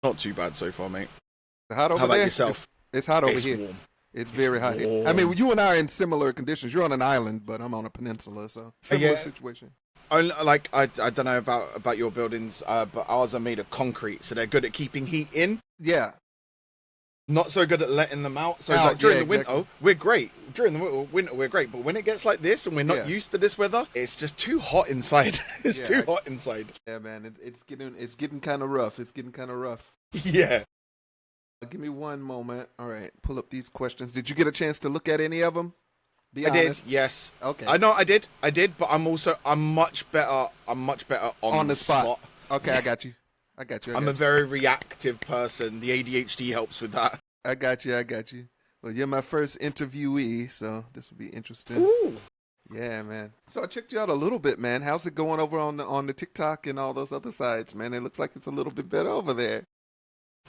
Not too bad so far, mate. Hot How over about there? yourself? It's hot over It's here. warm. It's It's very hot here. I mean, warm. you and I are in similar conditions. You're on an island, but I'm on a peninsula, so similar Yeah. situation. I don't know about your buildings, but ours are made of concrete, so they're good at keeping heat in. Yeah. Not so good at letting them out. So Out, like during yeah, the winter, exactly. we're great. During the winter, we're great. But when it gets like this and we're not Yeah. used to this weather, it's just too hot inside. It's Yeah, too hot inside. Yeah, man, it's getting kind of rough. It's getting kind of rough. Yeah. Give me one moment. All right, pull up these questions. Did you get a chance to look at any of them? Be I did, honest. yes. Okay. I know I did, but I'm much better. I'm much better on On the spot. Okay, I got you. I'm a very reactive person. The ADHD helps with that. I got you. I got you. Well, you're my first interviewee, so this will be interesting. Ooh. Yeah, man. So I checked you out a little bit, man. How's it going over on the TikTok and all those other sites, man? It looks like it's a little bit better over there.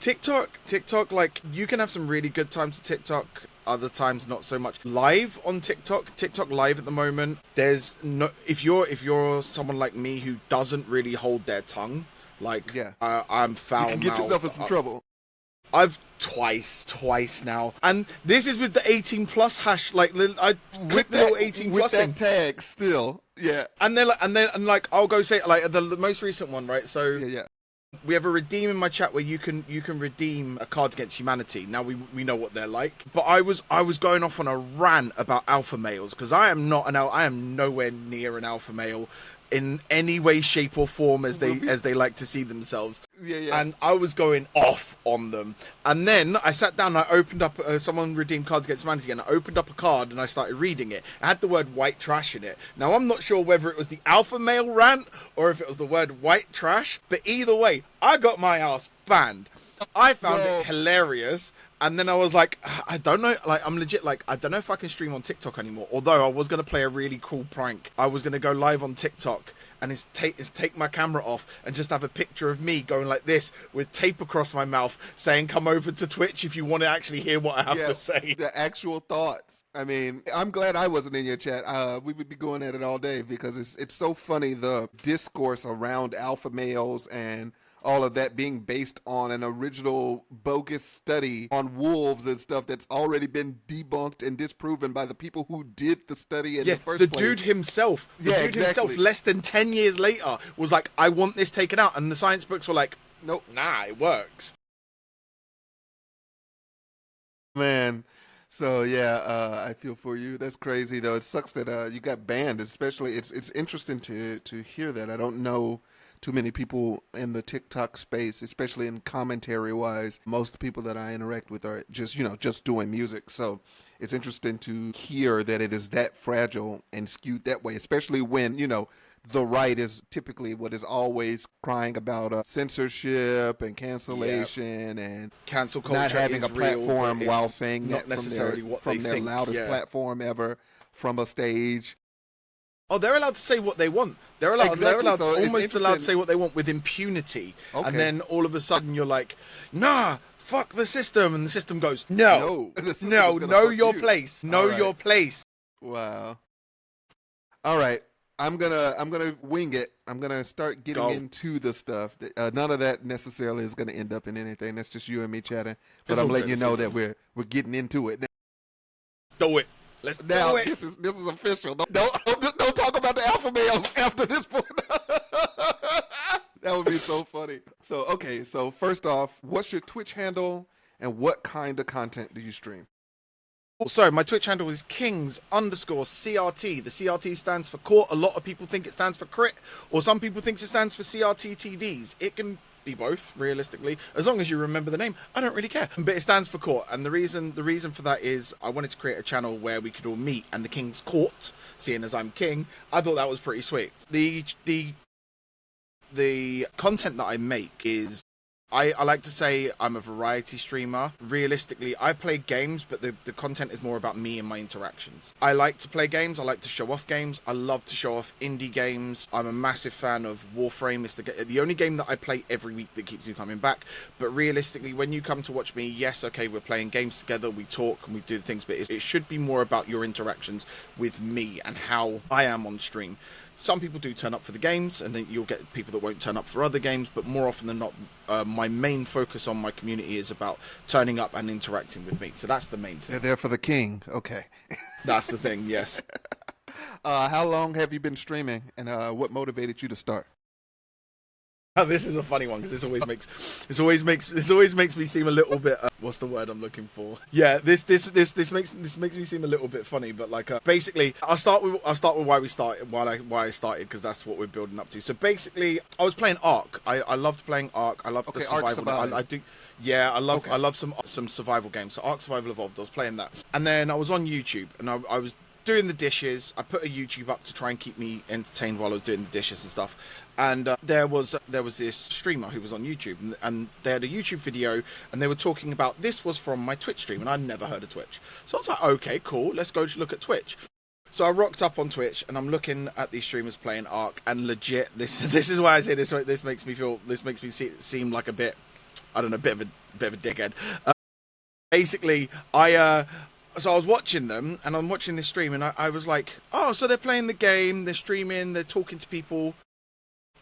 TikTok, like you can have some really good times to TikTok, other times not so much. Live on TikTok live at the moment. There's no if you're someone like me who doesn't really hold their tongue, like Yeah. I'm foul. You can get yourself in some trouble. I've twice now, and this is with the 18 plus hash. Like I click the little 18 with plus that thing, tag still. Yeah. and then I'll go say like the most recent one, right? So Yeah. we have a redeem in my chat where you can redeem a Cards Against Humanity. Now we know what they're like, but I was going off on a rant about alpha males because I am nowhere near an alpha male in any way, shape, or form as they like to see themselves. Yeah. And I was going off on them. And then I sat down and I opened up, someone redeemed Cards Against Humanity, and I opened up a card and I started reading it. It had the word white trash in it. Now, I'm not sure whether it was the alpha male rant or if it was the word white trash, but either way, I got my ass banned. I found it hilarious. And then I was like, I don't know, like, I'm legit, like, I don't know if I can stream on TikTok anymore. Although I was going to play a really cool prank. I was going to go live on TikTok and take my camera off and just have a picture of me going like this with tape across my mouth saying, come over to Twitch if you want to actually hear what I have to say. The actual thoughts. I mean, I'm glad I wasn't in your chat. We would be going at it all day because it's so funny, the discourse around alpha males and all of that being based on an original bogus study on wolves and stuff that's already been debunked and disproven by the people who did the study in the first place. Dude himself, less than 10 years later, was like, I want this taken out. And the science books were like, nope, nah, it works. Man. So yeah, I feel for you. That's crazy though. It sucks that you got banned. Especially, it's interesting to hear that. I don't know too many people in the TikTok space, especially in commentary wise. Most people that I interact with are just doing music. So it's interesting to hear that it is that fragile and skewed that way, especially when the right is typically what is always crying about censorship and cancellation and cancel culture, not having a platform real, while saying not that necessarily from their loudest platform ever, from a stage. Oh, they're allowed to say what they want. They're allowed. Exactly. They're allowed. So almost allowed to say what they want with impunity. Okay. And then all of a sudden you're like, nah, fuck the system, and the system goes, no, know your place, know your place. Wow. All right. I'm gonna wing it. I'm gonna start getting into the stuff. None of that necessarily is gonna end up in anything. That's just you and me chatting. But I'm letting you know that we're getting into it. Do it. Let's do it. This is official. Don't talk about the alpha males after this point. That would be so funny. So okay. So first off, what's your Twitch handle and what kind of content do you stream? So my Twitch handle is kings_CRT. The CRT stands for court. A lot of people think it stands for crit, or some people think it stands for CRT TVs. It can be both, realistically, as long as you remember the name. I don't really care, but it stands for court. And the reason for that is I wanted to create a channel where we could all meet, and the King's Court, seeing as I'm king, I thought that was pretty sweet. The content that I make is, I like to say I'm a variety streamer. Realistically, I play games, but the content is more about me and my interactions. I like to play games. I like to show off games. I love to show off indie games. I'm a massive fan of Warframe. It's the only game that I play every week that keeps me coming back. But realistically, when you come to watch me, yes, okay, we're playing games together, we talk and we do things, but it should be more about your interactions with me and how I am on stream. some people do turn up for the games, and then you'll get people that won't turn up for other games. But more often than not, my main focus on my community is about turning up and interacting with me. So that's the main thing. They're there for the king. Okay. That's the thing. Yes. How long have you been streaming, and what motivated you to start? This is a funny one because this always makes me seem a little bit. What's the word I'm looking for? Yeah, this makes me seem a little bit funny. But like, basically, I'll start with why I started, because that's what we're building up to. So basically, I was playing Ark. I loved playing Ark. I loved the survival. I do. Yeah, I love some survival games. So Ark Survival Evolved. I was playing that, and then I was on YouTube, and I was doing the dishes. I put a YouTube up to try and keep me entertained while I was doing the dishes and stuff. And there was this streamer who was on YouTube, and they had a YouTube video, and they were talking about, this was from my Twitch stream, and I'd never heard of Twitch. So I was like, okay, cool, let's go look at Twitch. So I rocked up on Twitch, and I'm looking at these streamers playing Ark, and legit, this is why I say this makes me seem like a bit, I don't know, a bit of a dickhead. Basically, so I was watching them, and I'm watching this stream, and I was like, oh, so they're playing the game, they're streaming, they're talking to people.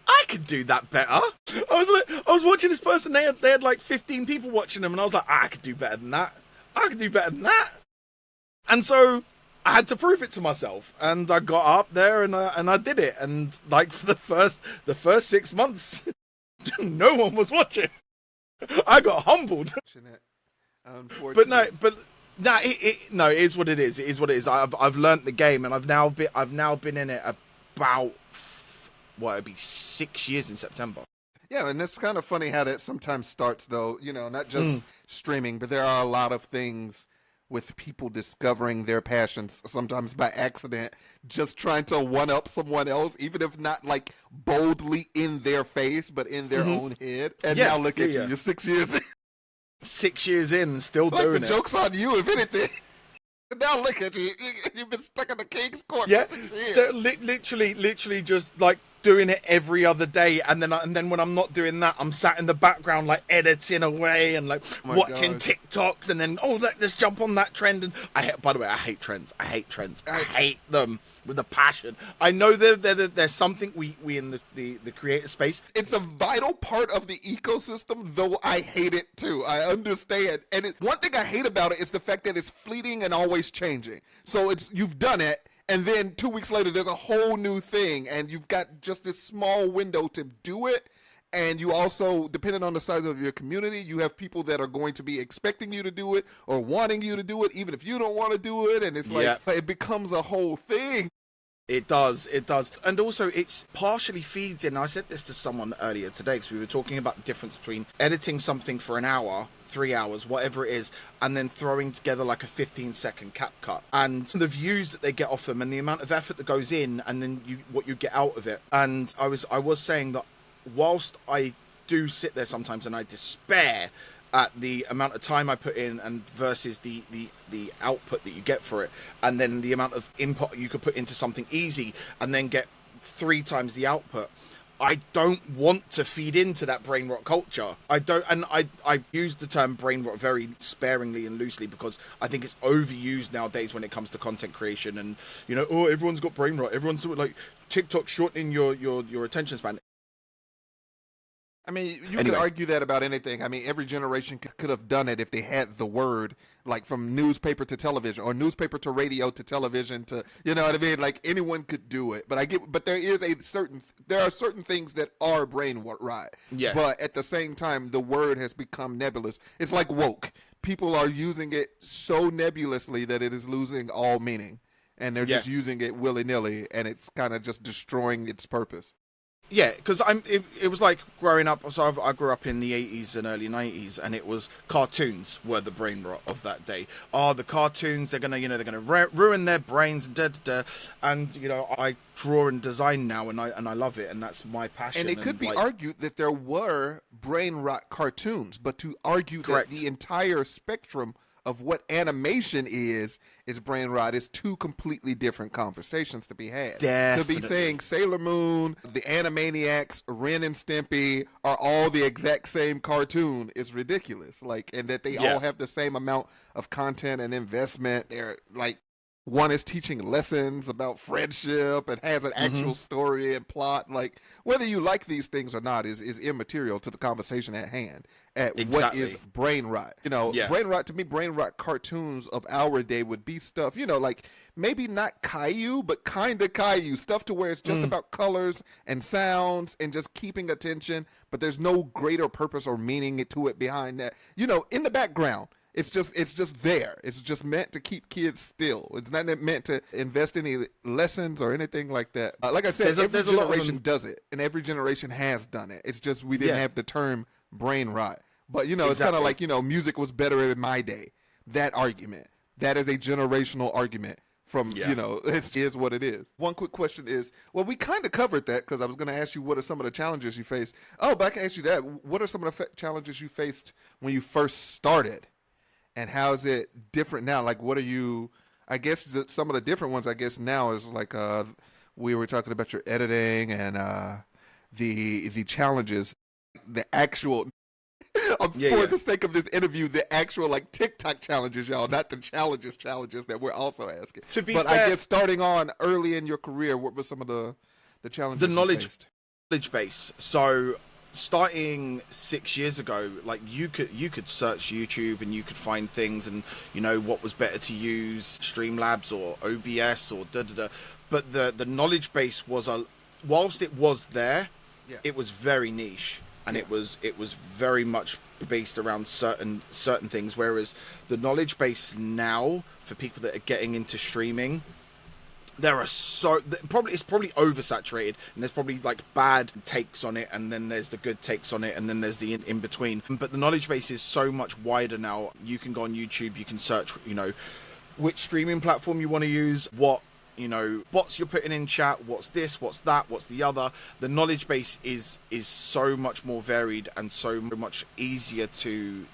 I could do that better. I was watching this person, they had like 15 people watching them, and I was like, I could do better than that. I could do better than that. And so I had to prove it to myself, and I got up there and I did it. And like for the first 6 months, no one was watching. I got humbled. But no, it is what it is. It is what it is. I've learnt the game, and I've now been in it about, it'd be 6 years in September. Yeah, and it's kind of funny how that sometimes starts, though, not just streaming, but there are a lot of things with people discovering their passions, sometimes by accident, just trying to one-up someone else, even if not, like, boldly in their face, but in their own head. And now look at you, you're 6 years in. 6 years in and still doing it. The joke's on you, if anything. Now look at you. You've been stuck in the king's court for 6 years. Literally just, like, doing it every other day, and then when I'm not doing that, I'm sat in the background like editing away and like watching TikToks, and then let's jump on that trend. And by the way, I hate trends. I hate them with a passion. I know there's something we in the creative space. It's a vital part of the ecosystem, though I hate it too. I understand, and one thing I hate about it is the fact that it's fleeting and always changing. So you've done it, and then 2 weeks later, there's a whole new thing, and you've got just this small window to do it. And you also, depending on the size of your community, you have people that are going to be expecting you to do it or wanting you to do it, even if you don't want to do it. And it's like, it becomes a whole thing. It does. And also, it's partially feeds in. I said this to someone earlier today, because we were talking about the difference between editing something for an hour, 3 hours, whatever it is, and then throwing together like a 15-second cap cut, and the views that they get off them, and the amount of effort that goes in, and then what you get out of it. And I was saying that whilst I do sit there sometimes and I despair at the amount of time I put in and versus the output that you get for it, and then the amount of input you could put into something easy and then get 3 times the output, I don't want to feed into that brain rot culture. I use the term brain rot very sparingly and loosely, because I think it's overused nowadays when it comes to content creation. And everyone's got brain rot. Everyone's like TikTok shortening your attention span. I mean, you could argue that about anything. I mean, every generation could have done it if they had the word, like from newspaper to television, or newspaper to radio to television to, you know what I mean? Like anyone could do it. But there are certain things that are brain rot. Yeah. But at the same time, the word has become nebulous. It's like woke. People are using it so nebulously that it is losing all meaning, and they're just using it willy-nilly, and it's kind of just destroying its purpose. Yeah, because it was like growing up. So I grew up in the 80s and early 90s, and it was cartoons were the brain rot of that day. The cartoons, they're gonna ruin their brains and and I draw and design now, and I love it, and that's my passion. And it could be argued that there were brain rot cartoons, but to argue that the entire spectrum of what animation is brain rot is two completely different conversations to be had. Definitely. To be saying Sailor Moon, the Animaniacs, Ren and Stimpy are all the exact same cartoon is ridiculous. And that they all have the same amount of content and investment. They're like, one is teaching lessons about friendship and has an Mm-hmm. actual story and plot. Like whether you like these things or not is immaterial to the conversation at hand. At what is Exactly. brain rot? You know, Yeah. brain rot to me, brain rot cartoons of our day would be stuff. You know, like maybe not Caillou, but kind of Caillou stuff to where it's just about colors and sounds and just keeping attention, but there's no greater purpose or meaning to it behind that. You know, in the background. It's just there. It's just meant to keep kids still. It's not meant to invest any lessons or anything like that. Like I said, every There's a lot of generation them. does it, and every generation has done it. It's just we didn't Yeah. have the term brain rot. But you know, it's kind of Exactly. like, you know, music was better in my day. That argument. That is a generational argument. From, Yeah. you know, it is what it is. One quick question is, well, we kind of covered that because I was going to ask you what are some of the challenges you faced. Oh, but I can ask you that. What are some of the challenges you faced when you first started? And how is it different now? Like, what are you? I guess some of the different ones, I guess now is like we were talking about your editing and the challenges, the actual. Yeah. For Yeah. the sake of this interview, the actual like TikTok challenges, y'all, not the challenges that we're also asking. To be But fair, I guess starting on early in your career, what were some of the challenges the you faced? knowledge base. So starting 6 years ago, like you could search YouTube and you could find things, and you know what was better to use, Streamlabs or OBS or da da da. But the knowledge base was whilst it was there, Yeah. it was very niche, and Yeah. it was very much based around certain things. Whereas the knowledge base now for people that are getting into streaming, there are it's probably oversaturated, and there's probably like bad takes on it, and then there's the good takes on it, and then there's the in between. But the knowledge base is so much wider now. You can go on YouTube, you can search, you know, which streaming platform you want to use, what, you know, bots you're putting in chat, what's this, what's that, what's the other. The knowledge base is so much more varied and so much easier to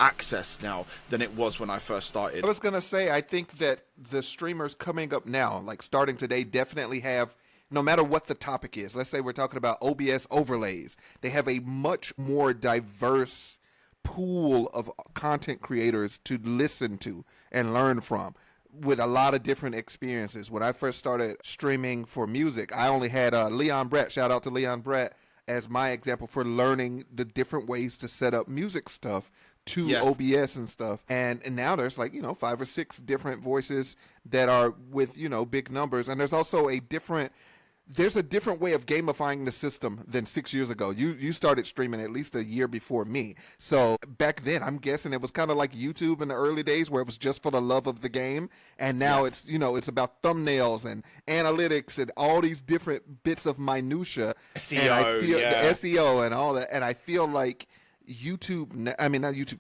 access now than it was when I first started. I was gonna say, I think that the streamers coming up now, like starting today, definitely have, no matter what the topic is. Let's say we're talking about OBS overlays. They have a much more diverse pool of content creators to listen to and learn from, with a lot of different experiences. When I first started streaming for music, I only had Leon Brett, shout out to Leon Brett, as my example for learning the different ways to set up music stuff to Yeah. OBS and stuff. And now there's like, you know, 5 or 6 different voices that are with, you know, big numbers. And there's also there's a different way of gamifying the system than 6 years ago. You started streaming at least a year before me. So back then, I'm guessing it was kind of like YouTube in the early days where it was just for the love of the game. And now it's, you know, it's about thumbnails and analytics and all these different bits of minutia. SEO, and I feel yeah. the SEO and all that. And I feel like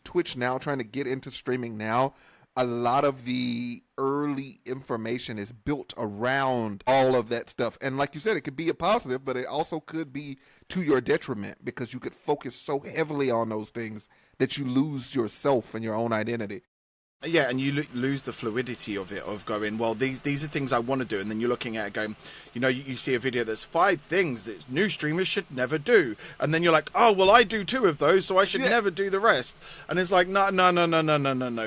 Twitch now, trying to get into streaming now, a lot of the early information is built around all of that stuff. And like you said, it could be a positive, but it also could be to your detriment because you could focus so heavily on those things that you lose yourself and your own identity. Yeah, and you lose the fluidity of it, of going, well, these are things I want to do, and then you're looking at it going, you know, you see a video that's 5 things that new streamers should never do, and then you're like, oh, well, I do 2 of those, so I should never do the rest. And it's like, no,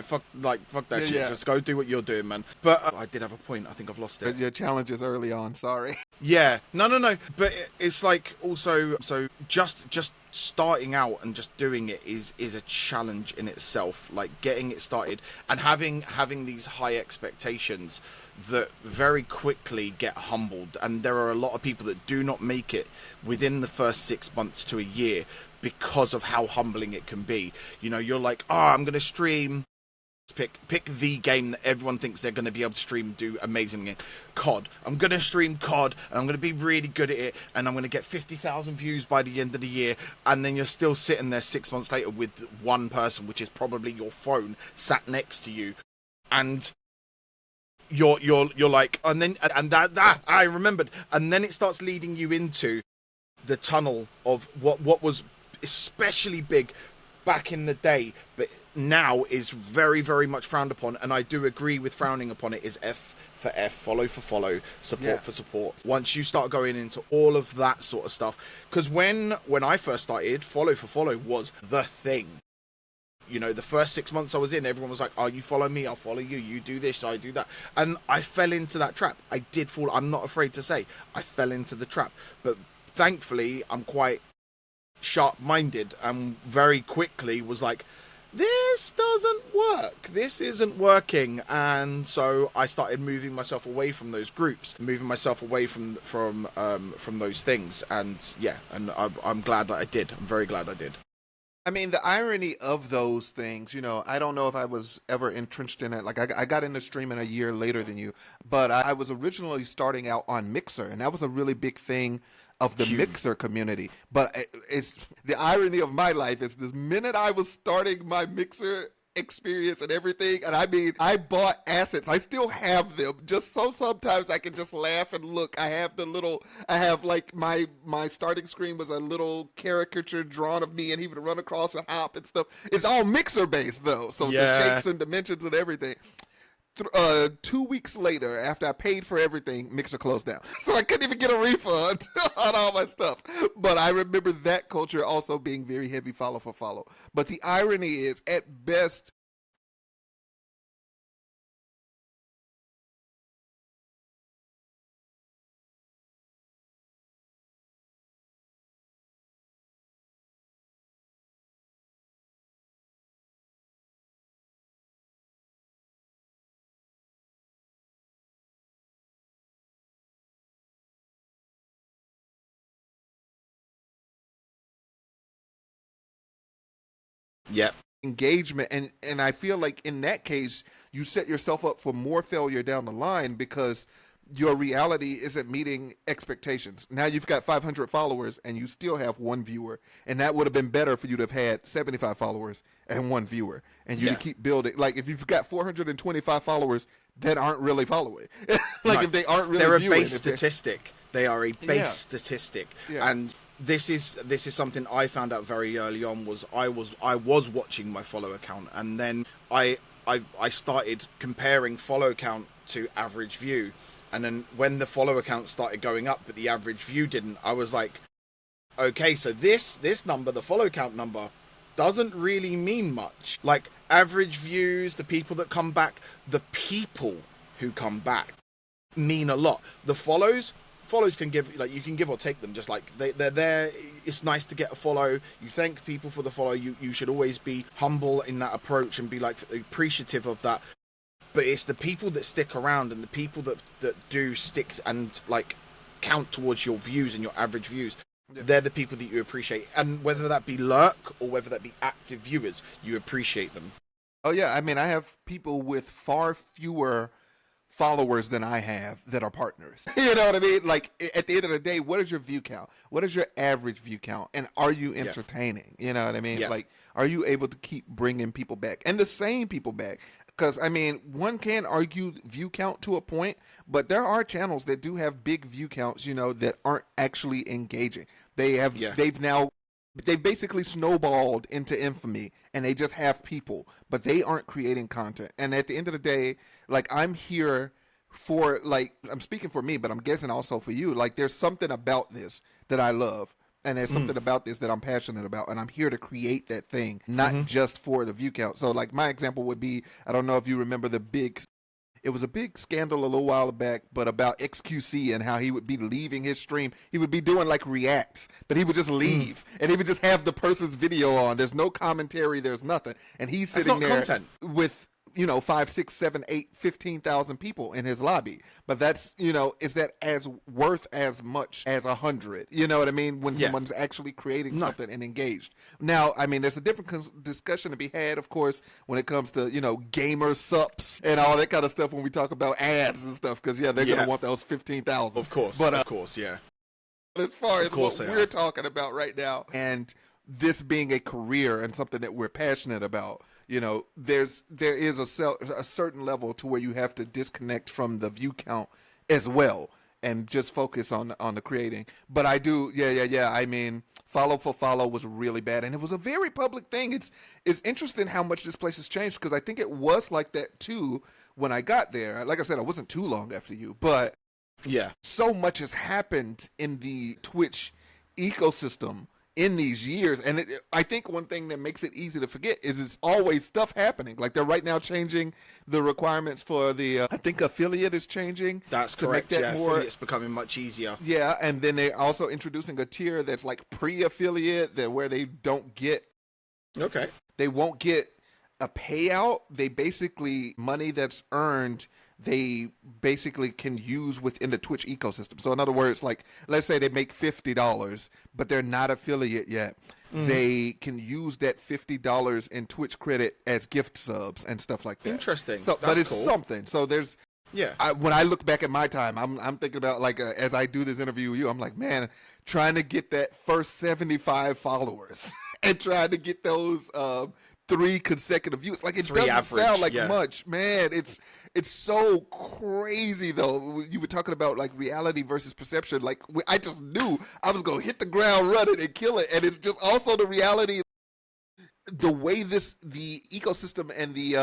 fuck that shit. Yeah. Just go do what you're doing, man. But I did have a point. I think I've lost it. Your challenges early on, sorry. Yeah, no. But it's like also, so just starting out and just doing it is a challenge in itself. Like getting it started and having these high expectations that very quickly get humbled. And there are a lot of people that do not make it within the first 6 months to a year because of how humbling it can be. You know, you're like, oh, I'm gonna stream. Pick the game that everyone thinks they're going to be able to stream and do amazing in. COD. I'm going to stream COD and I'm going to be really good at it and I'm going to get 50,000 views by the end of the year, and then you're still sitting there 6 months later with one person, which is probably your phone, sat next to you, and you're like, and that I remembered, and then it starts leading you into the tunnel of what was especially big back in the day, but now is very, very much frowned upon. And I do agree with frowning upon it, is F for F, follow for follow, support for support. Once you start going into all of that sort of stuff, because when I first started, follow for follow was the thing. You know, the first 6 months I was in, everyone was like, "Oh, you follow me, I'll follow you. You do this, I do that," and I fell into that trap. I did fall. I'm not afraid to say I fell into the trap, but thankfully, I'm quite sharp-minded and very quickly was like, "This doesn't work. This isn't working," and so I started moving myself away from those groups, moving myself away from those things, and yeah, and I'm glad that I did. I'm very glad I did. I mean, the irony of those things, I don't know if I was ever entrenched in it. Like, I got into streaming a year later than you, but I was originally starting out on Mixer, and that was a really big thing of the Huge. Mixer community. But it's the irony of my life is the minute I was starting my Mixer experience and everything, and I mean, I bought assets. I still have them, just so sometimes I can just laugh and look. I have like my starting screen was a little caricature drawn of me, and he would run across a hop and stuff. It's all Mixer based though, so the Yeah. shapes and dimensions and everything. 2 weeks later, after I paid for everything, Mixer closed down. So I couldn't even get a refund on all my stuff. But I remember that culture also being very heavy follow for follow. But the irony is, at best, Yep. engagement, and I feel like in that case you set yourself up for more failure down the line because your reality isn't meeting expectations. Now you've got 500 followers and you still have one viewer, and that would have been better for you to have had 75 followers and one viewer, and you to keep building. Like if you've got 425 followers that aren't really following, like if they aren't really they're viewing, a base statistic. They are a base statistic, Yeah. and this is something I found out very early on. I was watching my follow account, and then I started comparing follow count to average view, and then when the follow account started going up but the average view didn't, I was like, okay, so this number, the follow count number, doesn't really mean much. Like average views, the people that come back, the people who come back mean a lot. The follows can give, like, you can give or take them, just like they're there. It's nice to get a follow. You thank people for the follow. You should always be humble in that approach and be like appreciative of that. But it's the people that stick around and the people that do stick and like count towards your views and your average views. Yeah. They're the people that you appreciate, and whether that be lurk or whether that be active viewers, you appreciate them. Oh yeah, I mean I have people with far fewer followers than I have that are partners. You know what I mean? Like at the end of the day, what is your view count? What is your average view count? And are you entertaining? You know what I mean? Yeah. Like, are you able to keep bringing people back and the same people back? Because I mean, one can argue view count to a point, but there are channels that do have big view counts, that aren't actually engaging. They've basically snowballed into infamy, and they just have people, but they aren't creating content. And at the end of the day, like I'm here for, like, I'm speaking for me, but I'm guessing also for you. Like there's something about this that I love, and there's something about this that I'm passionate about, and I'm here to create that thing, not just for the view count. So like my example would be, I don't know if you remember it was a big scandal a little while back, but about XQC and how he would be leaving his stream. He would be doing like reacts, but he would just leave and he would just have the person's video on. There's no commentary, there's nothing. And he's sitting there content. with 5, 6, 7, 8, 15,000 people in his lobby. But that's, is that as worth as much as 100? You know what I mean? When someone's actually creating something and engaged. Now, I mean, there's a different discussion to be had, of course, when it comes to, gamer sups and all that kind of stuff when we talk about ads and stuff. Because, they're going to want those 15,000. Of course. But, of course, yeah. As far as what they we're are. talking about right now, and this being a career and something that we're passionate about, there is a certain level to where you have to disconnect from the view count as well and just focus on the creating. But I do, I mean, follow for follow was really bad, and it was a very public thing. It's interesting how much this place has changed, because I think it was like that too when I got there. Like I said, I wasn't too long after you, but Yeah. so much has happened in the Twitch ecosystem in these years. And I think one thing that makes it easy to forget is it's always stuff happening. Like they're right now changing the requirements for the, I think affiliate is changing. That's to correct. Make that more, affiliate's becoming much easier. Yeah, and then they're also introducing a tier that's like pre-affiliate, that where they don't get, Okay. they won't get a payout. They basically, money that's earned, they basically can use within the Twitch ecosystem. So in other words, like let's say they make $50, but they're not affiliate yet. They can use that $50 in Twitch credit as gift subs and stuff like that. Interesting. So, but it's something. So there's, when I look back at my time, I'm thinking about like as I do this interview with you, I'm like, man, trying to get that first 75 followers and trying to get those 3 consecutive views. Like it doesn't sound like much, man. It's so crazy though. You were talking about like reality versus perception. Like I just knew I was gonna hit the ground running and kill it, and it's just also the reality. The way the ecosystem and the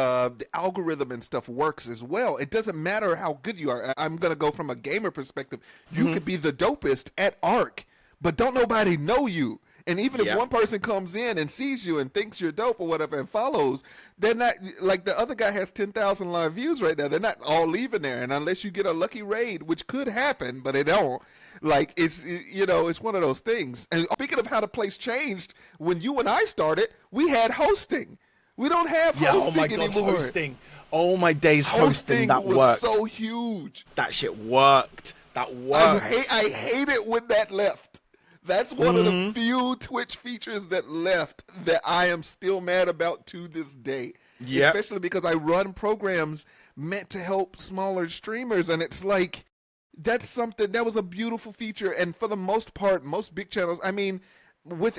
algorithm and stuff works as well. It doesn't matter how good you are. I'm gonna go from a gamer perspective. You could be the dopest at Ark, but don't nobody know you. And even if one person comes in and sees you and thinks you're dope or whatever and follows, they're not, like the other guy has 10,000 live views right now. They're not all leaving there. And unless you get a lucky raid, which could happen, but it don't, like it's, it's one of those things. And speaking of how the place changed, when you and I started, we had hosting. We don't have hosting anymore. Hosting. Oh my days, hosting that was worked. So huge. That shit worked. That worked. I hate it when that left. That's one of the few Twitch features that left that I am still mad about to this day. Yeah. Especially because I run programs meant to help smaller streamers, and it's like that's something that was a beautiful feature. And for the most part, most big channels, I mean, with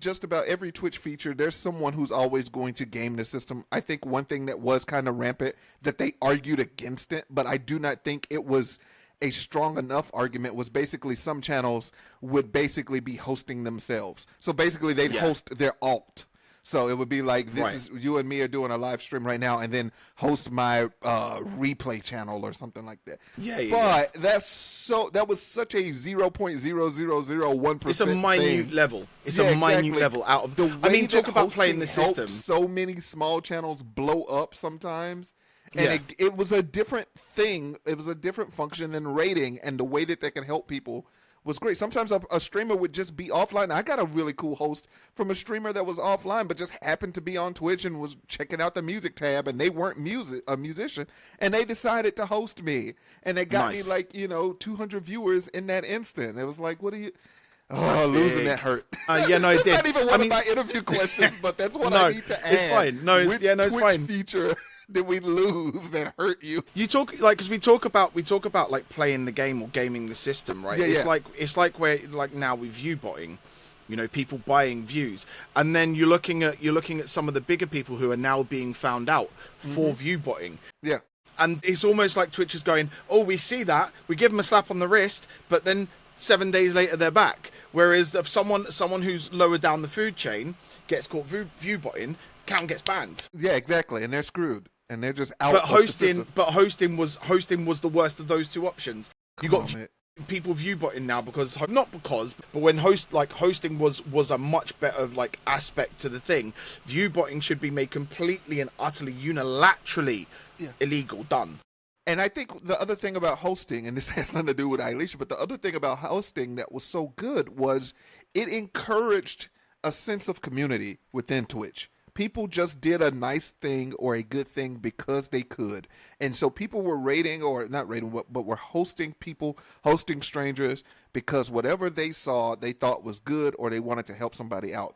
just about every Twitch feature, there's someone who's always going to game the system. I think one thing that was kind of rampant that they argued against it, but I do not think it was a strong enough argument, was basically some channels would basically be hosting themselves. So basically they'd host their alt. So it would be like, this is you and me are doing a live stream right now, and then host my replay channel or something like that. But that was such a 0.0001%. It's a minute level. It's a minute level out of the. I mean, talk about playing the system. So many small channels blow up sometimes. And it was a different thing. It was a different function than rating, and the way that they could help people was great. Sometimes a streamer would just be offline. I got a really cool host from a streamer that was offline, but just happened to be on Twitch and was checking out the music tab, and they weren't a musician, and they decided to host me, and they got me like 200 viewers in that instant. It was like, what are you? Oh, losing that hurt. It's not even one of my interview questions, but that's what I need to add. It's fine. It's fine. Feature did we lose that hurt you? You talk like, because we talk about like playing the game or gaming the system, right? It's like where like now with view botting, people buying views, and then you're looking at some of the bigger people who are now being found out for view botting. Yeah. And it's almost like Twitch is going, oh, we see that, we give them a slap on the wrist, but then 7 days later they're back. Whereas if someone who's lower down the food chain gets caught view botting, account gets banned. Yeah, exactly, and they're screwed. And they're just out. But hosting was the worst of those two options. You got people view botting now but when hosting was a much better like aspect to the thing. View botting should be made completely and utterly unilaterally illegal. Done. And I think the other thing about hosting, and this has nothing to do with Elisha, but the other thing about hosting that was so good was it encouraged a sense of community within Twitch. People just did a nice thing or a good thing because they could. And so people were but were hosting people, hosting strangers, because whatever they saw, they thought was good, or they wanted to help somebody out.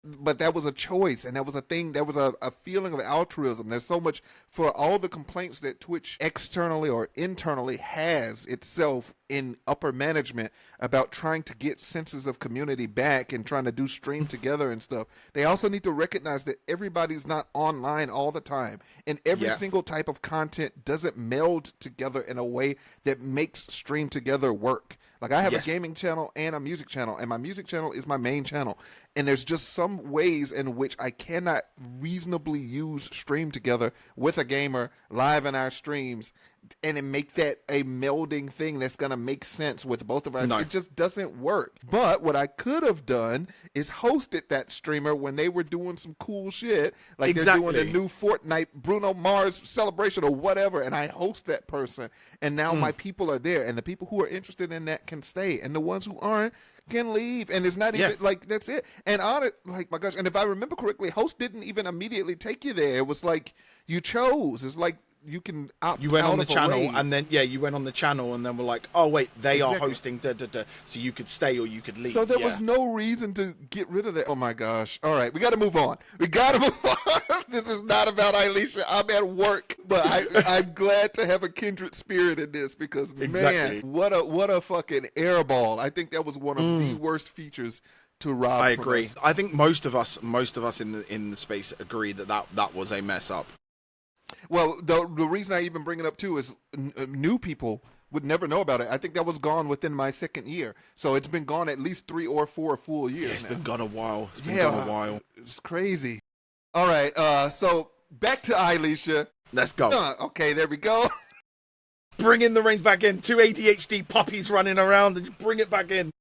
But that was a choice, and that was a thing. That was a feeling of altruism. There's so much, for all the complaints that Twitch externally or internally has itself in upper management about trying to get senses of community back and trying to do stream together and stuff. They also need to recognize that everybody's not online all the time, and every single type of content doesn't meld together in a way that makes stream together work. Like I have a gaming channel and a music channel, and my music channel is my main channel. And there's just some ways in which I cannot reasonably use Stream Together with a gamer live in our streams and it make that a melding thing that's going to make sense with both of us. No. It just doesn't work. But what I could have done is hosted that streamer when they were doing some cool shit. Like they're doing the new Fortnite Bruno Mars celebration or whatever, and I host that person. And now my people are there, and the people who are interested in that can stay, and the ones who aren't can leave. And it's not even like that's it. And on it, like my gosh, and if I remember correctly, host didn't even immediately take you there. It was like you chose. It's like you can opt you went out on the of a channel raid. and then you went on the channel and then we're like, oh wait, they are hosting so you could stay or you could leave. So there was no reason to get rid of that. Oh my gosh. All right, we got to move on. This is not about Alicia. I'm at work, but I'm glad to have a kindred spirit in this because man, what a fucking airball. I think that was one of the worst features to rob. I agree. Us. I think most of us in the space agree that was a mess up. Well, the reason I even bring it up too is new people would never know about it. I think that was gone within my second year, so it's been gone at least 3 or 4 full years. Yeah, it's now. been gone a while. It's been gone a while. It's crazy. All right, so back to Alicia. Let's go. Okay, there we go. Bringing the reins back in. 2 ADHD puppies running around and just bring it back in.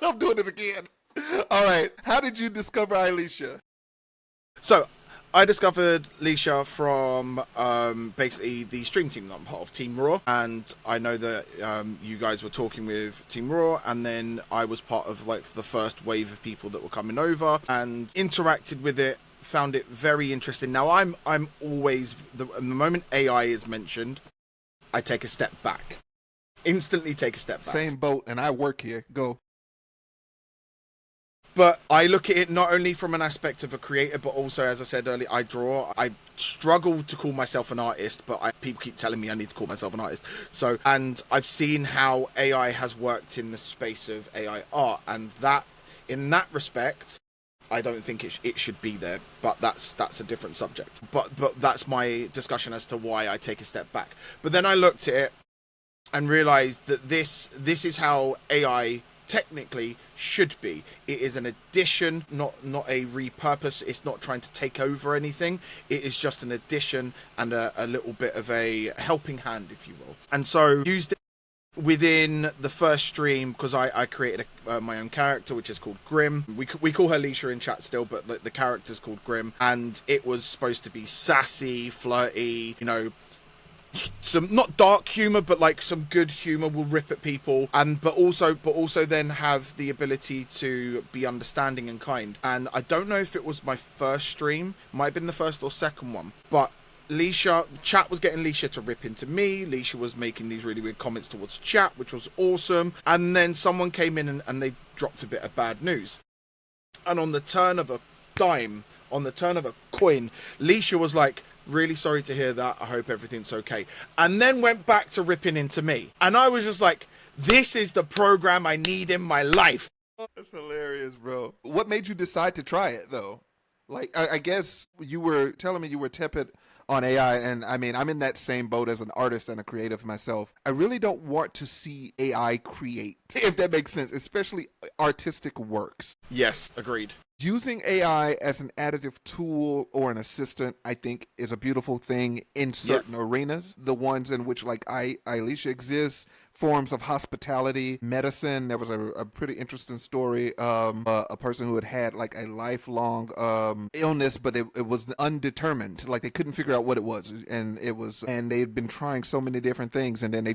I'm doing it again. All right, how did you discover Alicia? So, I discovered Leisha from basically the stream team that I'm part of, Team Raw, and I know that you guys were talking with Team Raw, and then I was part of like the first wave of people that were coming over and interacted with it, found it very interesting. Now I'm always the moment AI is mentioned, I take a step back, instantly take a step back. Same boat, and I work here. Go. But I look at it not only from an aspect of a creator, but also, as I said earlier, I draw. I struggle to call myself an artist, but people keep telling me I need to call myself an artist. So, and I've seen how AI has worked in the space of AI art, and that, in that respect, I don't think it should be there. But that's a different subject. But that's my discussion as to why I take a step back. But then I looked at it and realized that this is how AI technically should be. It is an addition, not a repurpose. It's not trying to take over anything. It is just an addition and a little bit of a helping hand, if you will. And so used it within the first stream because I created my own character, which is called Grim. We call her Leisha in chat still, but the character's called Grim, and it was supposed to be sassy, flirty, you know, some not dark humor, but like some good humor, will rip at people, and but also then have the ability to be understanding and kind. And I don't know if it was my first stream, might have been the first or second one, but Leisha, chat was getting Leisha to rip into me. Leisha was making these really weird comments towards chat, which was awesome. And then someone came in and they dropped a bit of bad news. And on the turn of a dime, on the turn of a coin, Leisha was like, really sorry to hear that. I hope everything's okay. And then went back to ripping into me. And I was just like, this is the program I need in my life. That's hilarious, bro. What made you decide to try it, though? Like, I guess you were telling me you were tepid on AI, and I mean, I'm in that same boat as an artist and a creative myself. I really don't want to see AI create, if that makes sense, especially artistic works. Yes, agreed. Using AI as an additive tool or an assistant, I think, is a beautiful thing in certain arenas. The ones in which, like, Alicia exists, forms of hospitality, medicine. There was a pretty interesting story. A person who had like a lifelong illness, but it was undetermined. Like, they couldn't figure out what it was, and they'd been trying so many different things, and then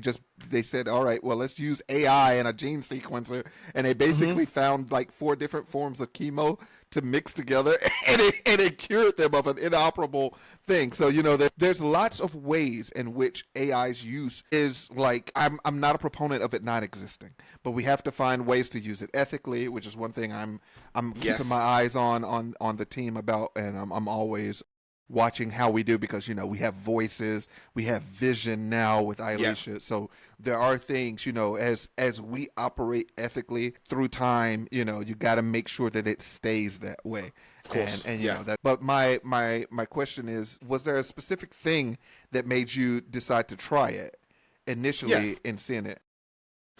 they said, all right, well, let's use AI and a gene sequencer, and they basically found like 4 different forms of chemo to mix together, and it cured them of an inoperable thing. So, you know, there's lots of ways in which AI's use is like, I'm not a proponent of it not existing, but we have to find ways to use it ethically, which is one thing I'm keeping my eyes on the team about, and I'm always watching how we do, because, you know, we have voices, we have vision now with Alicia. So there are things, you know, as we operate ethically through time, you know, you got to make sure that it stays that way. Of course. And you know that. But my question is, was there a specific thing that made you decide to try it initially in seeing it?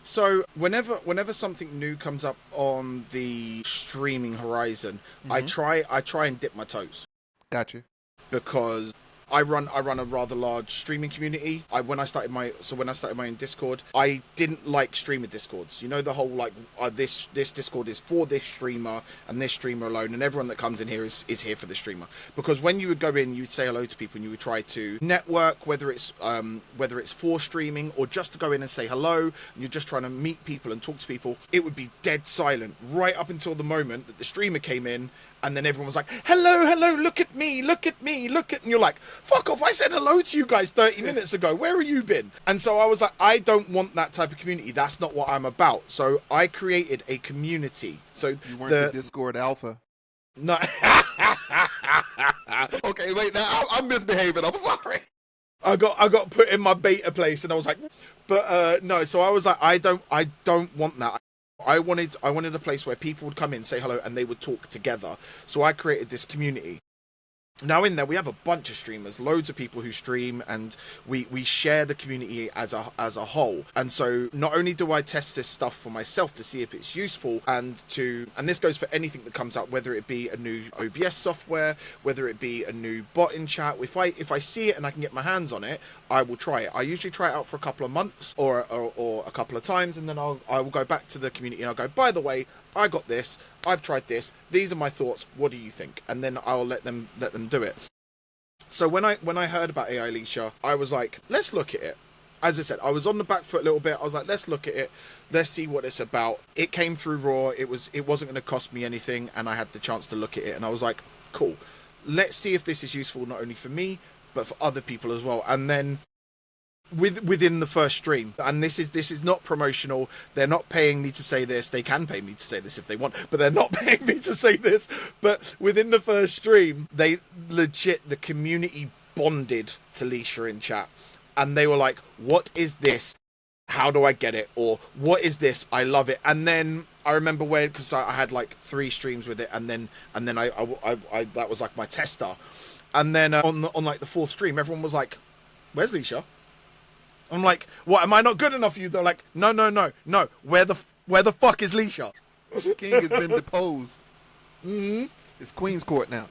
So whenever something new comes up on the streaming horizon, I try and dip my toes. Gotcha. Because I run a rather large streaming community. When I started my own Discord, I didn't like streamer Discords. You know, the whole like this Discord is for this streamer and this streamer alone, and everyone that comes in here is here for the streamer. Because when you would go in, you'd say hello to people and you would try to network, whether it's for streaming or just to go in and say hello, and you're just trying to meet people and talk to people. It would be dead silent right up until the moment that the streamer came in. And then everyone was like, hello, look at me. And you're like, fuck off, I said hello to you guys 30 minutes ago. Where have you been? And so I was like, I don't want that type of community. That's not what I'm about. So I created a community. So you weren't the Discord alpha. No. Okay, wait, now I'm misbehaving. I'm sorry. I got put in my beta place and I was like, but no. So I was like, I don't want that. I wanted a place where people would come in, say hello, and they would talk together. So I created this community. Now in there we have a bunch of streamers, loads of people who stream, and we share the community as a whole. And so not only do I test this stuff for myself to see if it's useful, and this goes for anything that comes out, whether it be a new OBS software, whether it be a new bot in chat. If I see it and I can get my hands on it, I will try it. I usually try it out for a couple of months or a couple of times, and then I will go back to the community and I'll go, by the way, I got this, I've tried this, these are my thoughts, what do you think? And then I'll let them do it. So when I heard about AI Alicia, I was like, let's look at it. As I said, I was on the back foot a little bit. I was like, let's look at it, let's see what it's about. It came through raw, it wasn't going to cost me anything, and I had the chance to look at it, and I was like, cool, let's see if this is useful not only for me but for other people as well. And then within the first stream, and this is not promotional, they're not paying me to say this. They can pay me to say this if they want, but they're not paying me to say this. But within the first stream, the community bonded to Leisha in chat, and they were like, what is this, how do I get it, or what is this, I love it. And then I remember because I had like 3 streams with it, and then I that was like my tester. And then on like the 4th stream, everyone was like, where's Leisha? I'm like, what, am I not good enough for you? They're like, no. Where the fuck is Leisha? King has been deposed. Mm-hmm. It's Queen's Court now.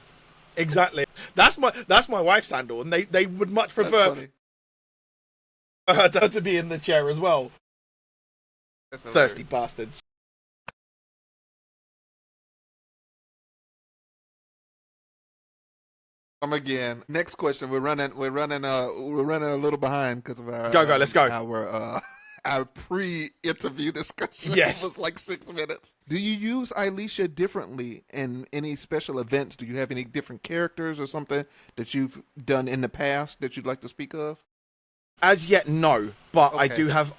Exactly. That's my wife's handle, and they would much prefer her to be in the chair as well. Thirsty bastards. Again. Next question. We're running a little behind because of our let's go. Our pre-interview discussion. Yes. Was like 6 minutes. Do you use Alicia differently in any special events? Do you have any different characters or something that you've done in the past that you'd like to speak of? As yet, no, but okay.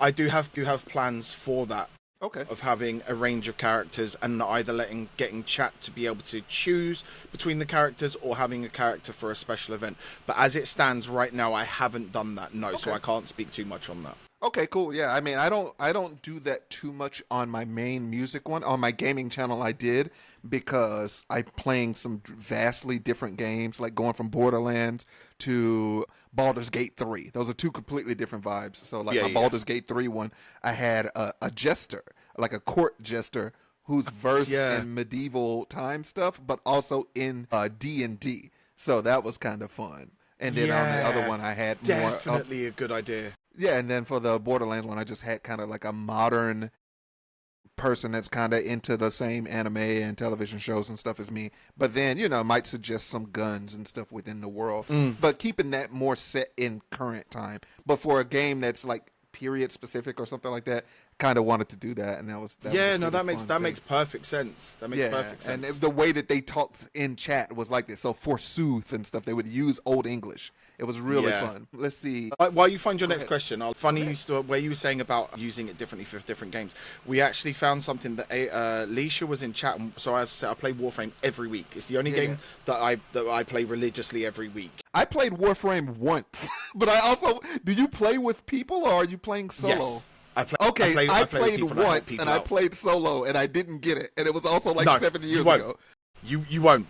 I do have plans for that. Okay. Of having a range of characters and either getting chat to be able to choose between the characters or having a character for a special event. But as it stands right now, I haven't done that. No, okay. So I can't speak too much on that. Okay, cool. Yeah, I mean, I don't do that too much on my main music one. On my gaming channel, I did because I'm playing some vastly different games, like going from Borderlands to Baldur's Gate 3. Those are 2 completely different vibes. So, like my Baldur's Gate 3 one, I had a jester, like a court jester, who's versed in medieval time stuff, but also in D&D. So that was kind of fun. And then on the other one, I had definitely a good idea. Yeah, and then for the Borderlands one, I just had kind of like a modern person that's kind of into the same anime and television shows and stuff as me. But then, might suggest some guns and stuff within the world. But keeping that more set in current time. But for a game that's like period specific or something like that, kind of wanted to do that, and that makes perfect sense. That makes perfect sense. And the way that they talked in chat was like this. So forsooth and stuff, they would use Old English. It was really fun. Let's see. While you find your next question, where you were saying about using it differently for different games. We actually found something that Leisha was in chat. So as I said, I play Warframe every week. It's the only game that I play religiously every week. I played Warframe once, but I also. Do you play with people or are you playing solo? Yes. I played once and I played solo and I didn't get it, and it was also like 7 years ago. You won't.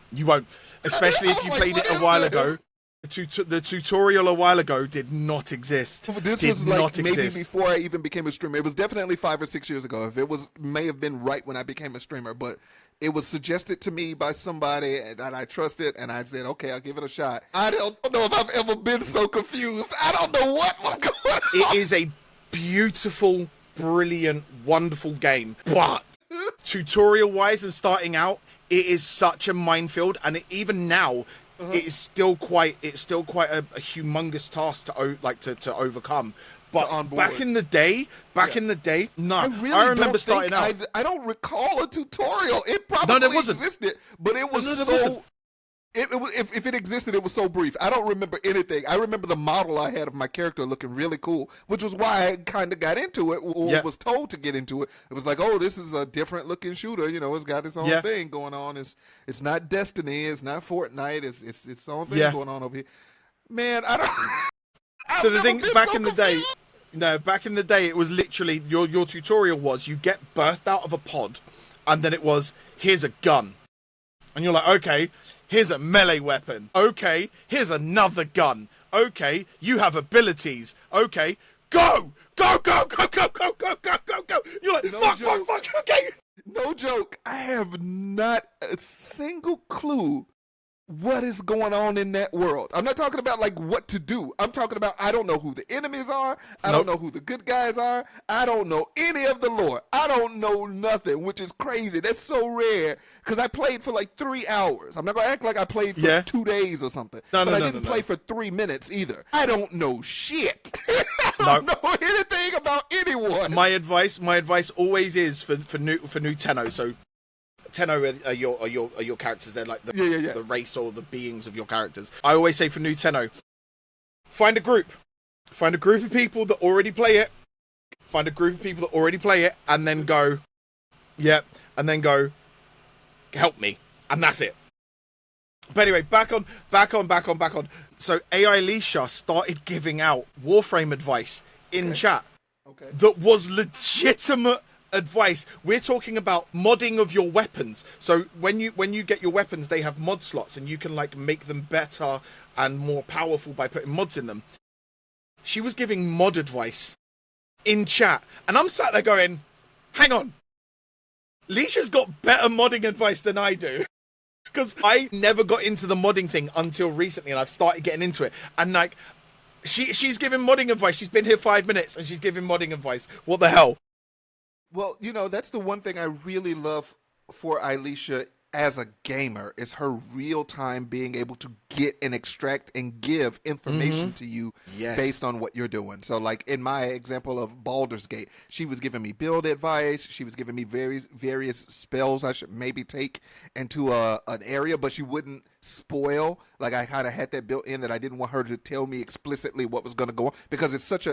Especially if you played it a while ago. The tutorial a while ago did not exist. This was like maybe before I even became a streamer. It was definitely 5 or 6 years ago. If it was, may have been right when I became a streamer, but it was suggested to me by somebody that I trusted, and I said, okay, I'll give it a shot. I don't know if I've ever been so confused. I don't know what was going on. It is a beautiful, brilliant, wonderful game, but tutorial-wise and starting out, it is such a minefield, and even now, it's still quite a humongous task to overcome. But back in the day, no. I remember starting out. I don't recall a tutorial. It probably existed, but it was so. If it existed, it was so brief. I don't remember anything. I remember the model I had of my character looking really cool, which was why I kind of got into it, or was told to get into it. It was like, oh, this is a different looking shooter. You know, it's got its own thing going on. It's not Destiny. It's not Fortnite. It's its own thing going on over here. Man, I don't. So the thing back in the day. No, back in the day, it was literally your tutorial was you get birthed out of a pod, and then it was here's a gun, and you're like, okay, here's a melee weapon. Okay, here's another gun. Okay, you have abilities. Okay, go, go, go, go, go, go, go, go, go, go. You're like, fuck. Okay. No joke. I have not a single clue what is going on in that world. I'm not talking about like what to do. I'm talking about I don't know who the enemies are. I don't know who the good guys are. I don't know any of the lore. I don't know nothing, which is crazy. That's so rare because I played for like 3 hours. I'm not going to act like I played for 2 days or something. I didn't play for 3 minutes either. I don't know shit. I don't know anything about anyone. My advice always is for new Tenno. So Tenno are your characters. They're like the race or the beings of your characters. I always say for new Tenno, find a group of people that already play it. Find a group of people that already play it, and then go, help me, and that's it. But anyway, back on. So AI Alicia started giving out Warframe advice in chat. Okay. That was legitimate advice. We're talking about modding of your weapons. So when you get your weapons, they have mod slots, and you can like make them better and more powerful by putting mods in them. She was giving mod advice in chat, and I'm sat there going, hang on, Leisha's got better modding advice than I do. Because I never got into the modding thing until recently, and I've started getting into it. And like, she's giving modding advice. She's been here 5 minutes, and she's giving modding advice. What the hell? Well, you know, that's the one thing I really love for Alicia as a gamer is her real time being able to get and extract and give information to you based on what you're doing. So like in my example of Baldur's Gate, she was giving me build advice. She was giving me various spells I should maybe take into an area, but she wouldn't spoil. Like I kind of had that built in that I didn't want her to tell me explicitly what was going to go on, because it's such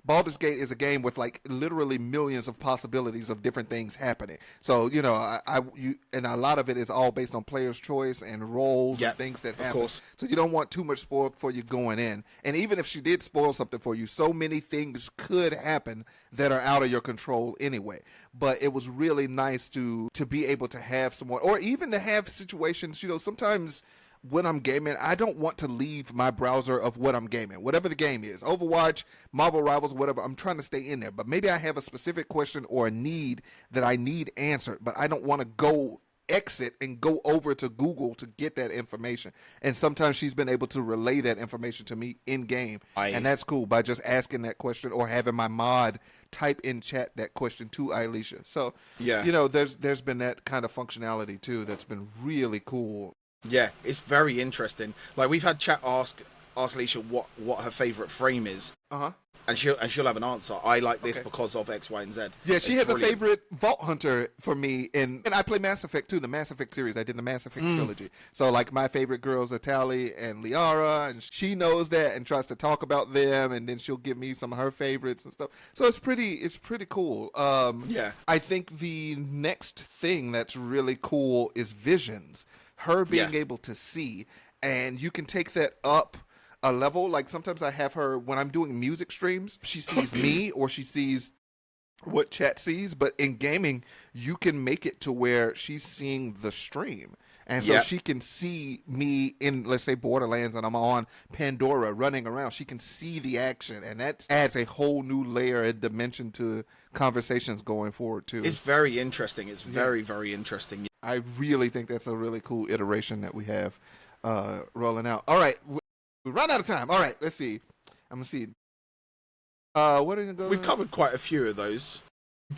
Baldur's Gate is a game with like literally millions of possibilities of different things happening. So, you know, and a lot of it is all based on player's choice and roles and things that happen. Of course. So you don't want too much spoiled for you going in. And even if she did spoil something for you, so many things could happen that are out of your control anyway. But it was really nice to be able to have someone, or even to have situations, you know, sometimes when I'm gaming, I don't want to leave my browser of what I'm gaming, whatever the game is, Overwatch, Marvel Rivals, whatever. I'm trying to stay in there, but maybe I have a specific question or a need that I need answered, but I don't want to go exit and go over to Google to get that information. And sometimes she's been able to relay that information to me in game. And that's cool by just asking that question or having my mod type in chat that question to Alicia. So, you know, there's been that kind of functionality too that's been really cool. Yeah, it's very interesting. Like we've had chat ask Alicia what her favorite frame is. And she'll have an answer. I like this because of X, Y, and Z. Yeah, she has a favorite Vault Hunter for me, and I play Mass Effect too. The Mass Effect series, I did the Mass Effect trilogy. So like my favorite girls are Tali and Liara, and she knows that and tries to talk about them, and then she'll give me some of her favorites and stuff. So it's pretty cool. I think the next thing that's really cool is visions. Her being able to see, and you can take that up a level. Like sometimes I have her when I'm doing music streams, she sees me or she sees what chat sees, but in gaming you can make it to where she's seeing the stream And so Yeah. she can see me in, let's say, Borderlands, and I'm on Pandora running around. She can see the action, and that adds a whole new layer and dimension to conversations going forward too. It's very interesting. It's very, very interesting. I really think that's a really cool iteration that we have rolling out. All right, we run out of time. All right, let's see. I'm gonna see. What are you going? We've covered quite a few of those.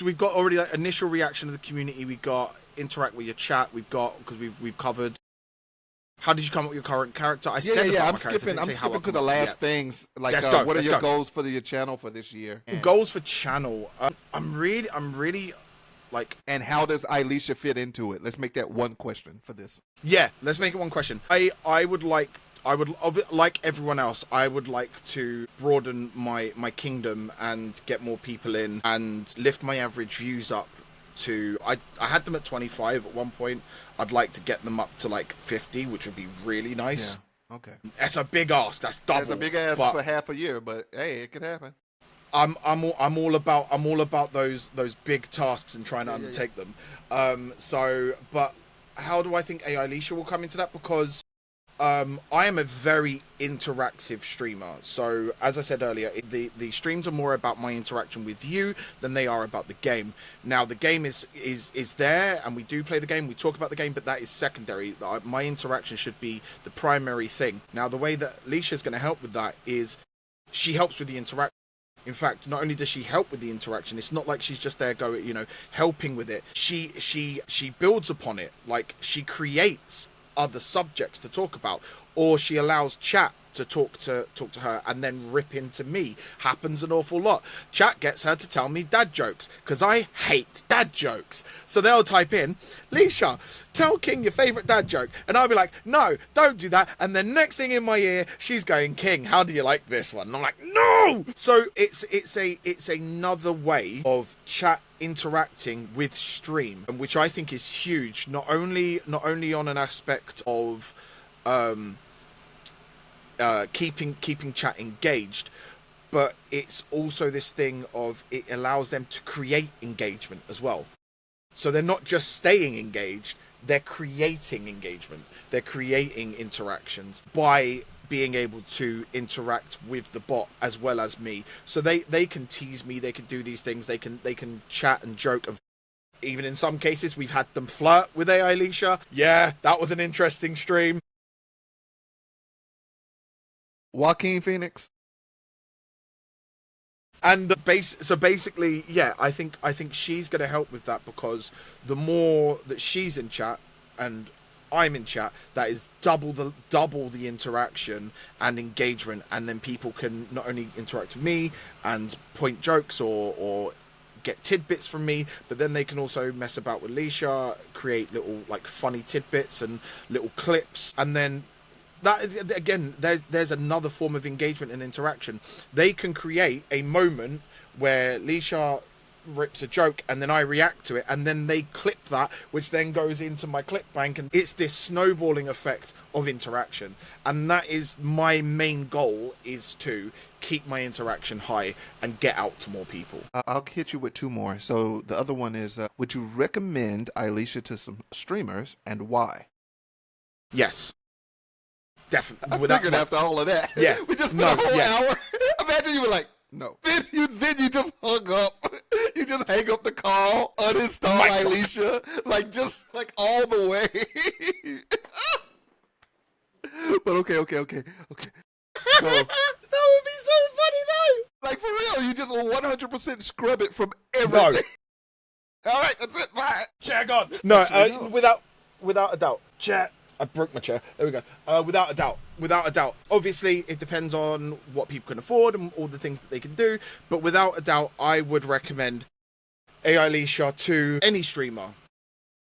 We've got already like, initial reaction of the community. We got interact with your chat. We've got because we've covered. How did you come up with your current character? I said yeah. about I'm my character. skipping. I didn't I'm say how I skipping to come the up- last yeah. things. Like, Let's go, what are let's your go. goals for your channel for this year? Goals for channel. I'm really like. And how does Alicia fit into it? Let's make that one question for this. Yeah, let's make it one question. I would like everyone else, I would like to broaden my kingdom and get more people in and lift my average views up to I had them at 25 at one point. I'd like to get them up to like 50, which would be really nice. Yeah. Okay. That's a big ask. That's double. That's a big ass but for half a year, but hey, it could happen. I'm all about those big tasks and trying to undertake them. So, but how do I think AI Alicia will come into that? Because I am a very interactive streamer. So as I said earlier, the streams are more about my interaction with you than they are about the game. Now the game is there, and we do play the game. We talk about the game, but that is secondary. My interaction should be the primary thing. Now the way that Alicia is going to help with that is she helps with the interaction. In fact, not only does she help with the interaction, it's not like she's just there helping with it. She builds upon it. Like, she creates other subjects to talk about, or she allows chat to talk to her and then rip into me. Happens an awful lot. Chat gets her to tell me dad jokes because I hate dad jokes. So they'll type in, Leisha, tell King your favorite dad joke, and I'll be like, no, don't do that. And then next thing in my ear, she's going, King, how do you like this one? And I'm like, no. So it's another way of chat interacting with stream, which I think is huge. Not only on an aspect of keeping chat engaged, but it's also this thing of it allows them to create engagement as well. So they're not just staying engaged, they're creating engagement. They're creating interactions by being able to interact with the bot as well as me. So they can tease me, they can do these things, they can chat and joke, and even in some cases we've had them flirt with AI Alicia. Yeah, that was an interesting stream. Joaquin Phoenix. And so basically, yeah, I think she's going to help with that, because the more that she's in chat and I'm in chat, that is double the interaction and engagement, and then people can not only interact with me and point jokes or get tidbits from me, but then they can also mess about with Leisha, create little like funny tidbits and little clips, and then that again, there's another form of engagement and interaction. They can create a moment where Leisha rips a joke and then I react to it, and then they clip that, which then goes into my clip bank, and it's this snowballing effect of interaction. And that is my main goal, is to keep my interaction high and get out to more people. I'll hit you with two more. So the other one is, would you recommend Alicia to some streamers, and why? Yes, definitely. I figured after all of that. Yeah. We just spent a whole hour. Imagine you were like, no. Then you just hung up. You just hang up the call, uninstall Alicia, just all the way. But okay. Go. That would be so funny though. Like, for real, you just 100% scrub it from everything. No. All right, that's it. Bye. Chair gone. No, without a doubt. Chair. I broke my chair. There we go. Without a doubt. Obviously, it depends on what people can afford and all the things that they can do. But without a doubt, I would recommend AI Alicia to any streamer,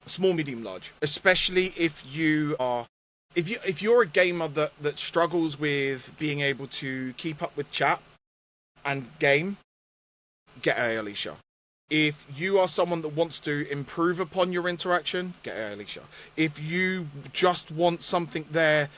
small, medium, large. Especially if you're a gamer that struggles with being able to keep up with chat and game, get AI Alicia. If you are someone that wants to improve upon your interaction, get AI Alicia. If you just want something there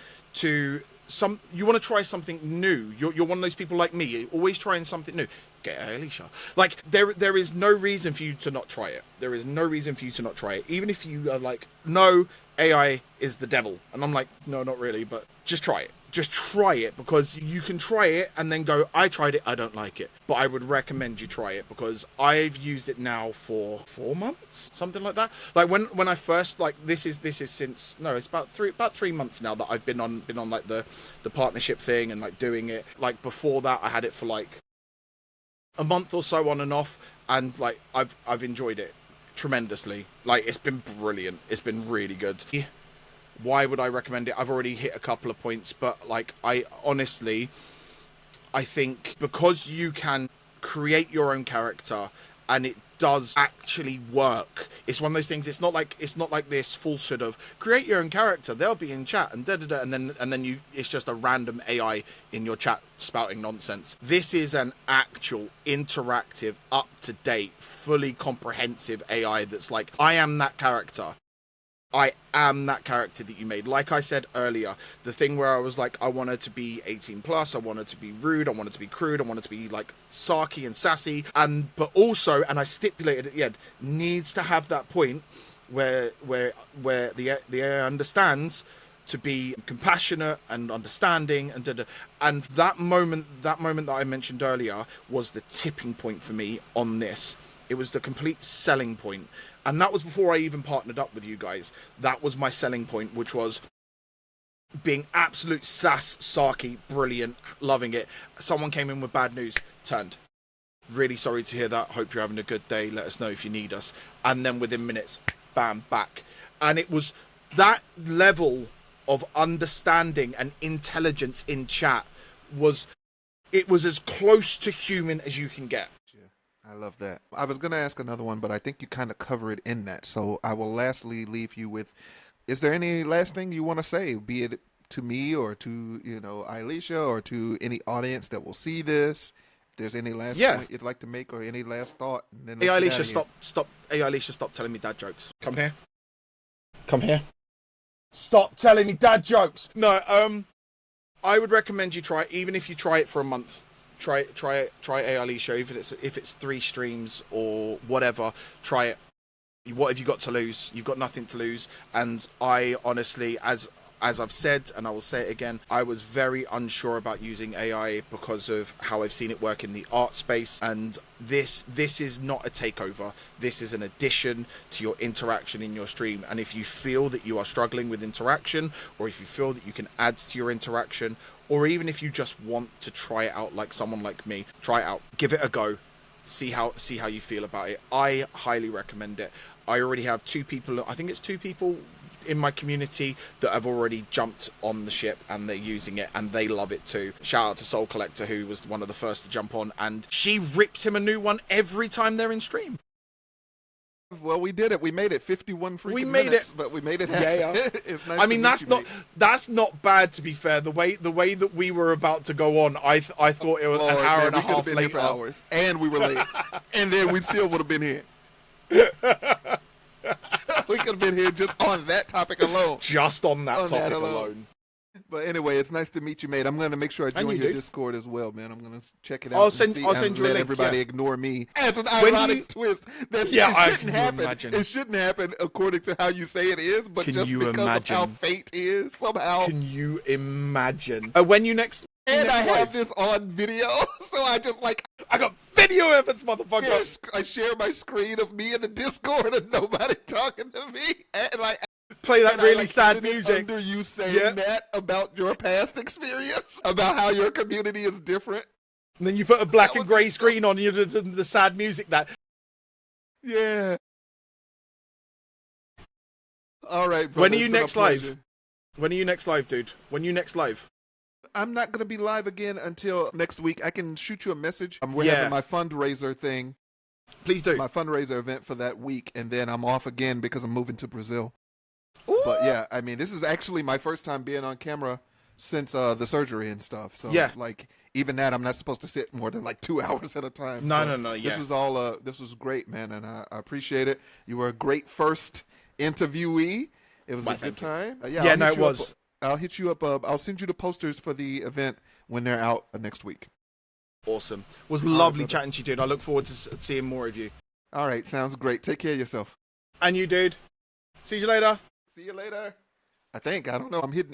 you want to try something new, you're one of those people like me, you're always trying something new, get Alicia. Like, there is no reason for you to not try it. There is no reason for you to not try it. Even if you are like, no, AI is the devil. And I'm like, no, not really, but just try it. Just try it, because you can try it and then go, I tried it, I don't like it. But I would recommend you try it, because I've used it now for 4 months, something like that. Like when I first, like, this is since, no, it's about 3 months now that I've been on like the partnership thing and like doing it. Like before that, I had it for like a month or so on and off, and like I've enjoyed it tremendously. Like, it's been brilliant. It's been really good. Why would I recommend it? I've already hit a couple of points, but like, I honestly, I think because you can create your own character and it does actually work. It's one of those things. It's not like this falsehood of create your own character. They'll be in chat and and then you. It's just a random AI in your chat spouting nonsense. This is an actual interactive, up to date, fully comprehensive AI that's like, I am that character. I am that character that you made. Like I said earlier, the thing where I was like, I wanted to be 18 plus, I wanted to be rude, I wanted to be crude, I wanted to be like sarky and sassy, but also, and I stipulated at the end, needs to have that point where the AI understands to be compassionate and understanding and that moment that I mentioned earlier was the tipping point for me on this. It was the complete selling point. And that was before I even partnered up with you guys. That was my selling point, which was being absolute sass, sarky, brilliant, loving it. Someone came in with bad news, turned. Really sorry to hear that. Hope you're having a good day. Let us know if you need us. And then within minutes, bam, back. And it was that level of understanding and intelligence in chat it was as close to human as you can get. I love that. I was going to ask another one, but I think you kind of cover it in that. So I will lastly leave you with, is there any last thing you want to say, be it to me or to, Alicia, or to any audience that will see this? If there's any last point you'd like to make or any last thought? And then hey, Alicia, stop. Hey, Alicia, stop telling me dad jokes. Come here. Come here. Stop telling me dad jokes. No, I would recommend you try it, even if you try it for a month. Try Alicia, even if it's 3 streams or whatever. Try it. What have you got to lose? You've got nothing to lose. And I honestly, as I've said, and I will say it again, I was very unsure about using AI because of how I've seen it work in the art space. And this is not a takeover. This is an addition to your interaction in your stream. And if you feel that you are struggling with interaction, or if you feel that you can add to your interaction, or even if you just want to try it out like someone like me, try it out. Give it a go. See how you feel about it. I highly recommend it. I already have 2 people, I think it's 2 people in my community that have already jumped on the ship and they're using it and they love it too. Shout out to Soul Collector, who was one of the first to jump on, and she rips him a new one every time they're in stream. Well, we did it. We made it 51 freaking minutes, but we made it happen. Yeah. It's nice. I mean, that's not bad, to be fair. The way that we were about to go on, I thought it was an hour and a half later. For hours, and we were late, and then we still would have been here. We could have been here just on that topic alone. Just on that topic alone. But anyway, it's nice to meet you, mate. I'm going to make sure I join your Discord as well, man. I'm going to check it out. I'll send you a link. Let everybody ignore me as an ironic twist. It shouldn't happen. Imagine. It shouldn't happen according to how you say it is, but just because of how fate is somehow. Can you imagine? When you next? And I have this on video, so I got video evidence, motherfucker. Yeah, I share my screen of me in the Discord and nobody talking to me, and play that really sad music. Under you saying that about your past experience, about how your community is different. And then you put a black and grey screen on you, the sad music that. Yeah. All right, brother. When are you next live? When are you next live, dude? When are you next live? I'm not going to be live again until next week. I can shoot you a message. We're having my fundraiser thing. Please do. My fundraiser event for that week, and then I'm off again because I'm moving to Brazil. Ooh. But yeah, I mean, this is actually my first time being on camera since the surgery and stuff. So like, even that, I'm not supposed to sit more than like 2 hours at a time. No. Yeah. This was great, man, and I appreciate it. You were a great first interviewee. It was a good time. It was. I'll hit you up. I'll send you the posters for the event when they're out next week. Awesome. Was right, lovely brother. chatting to you, dude. I look forward to seeing more of you. All right, sounds great. Take care of yourself. And you, dude. See you later. See you later. I think. I don't know. I'm hitting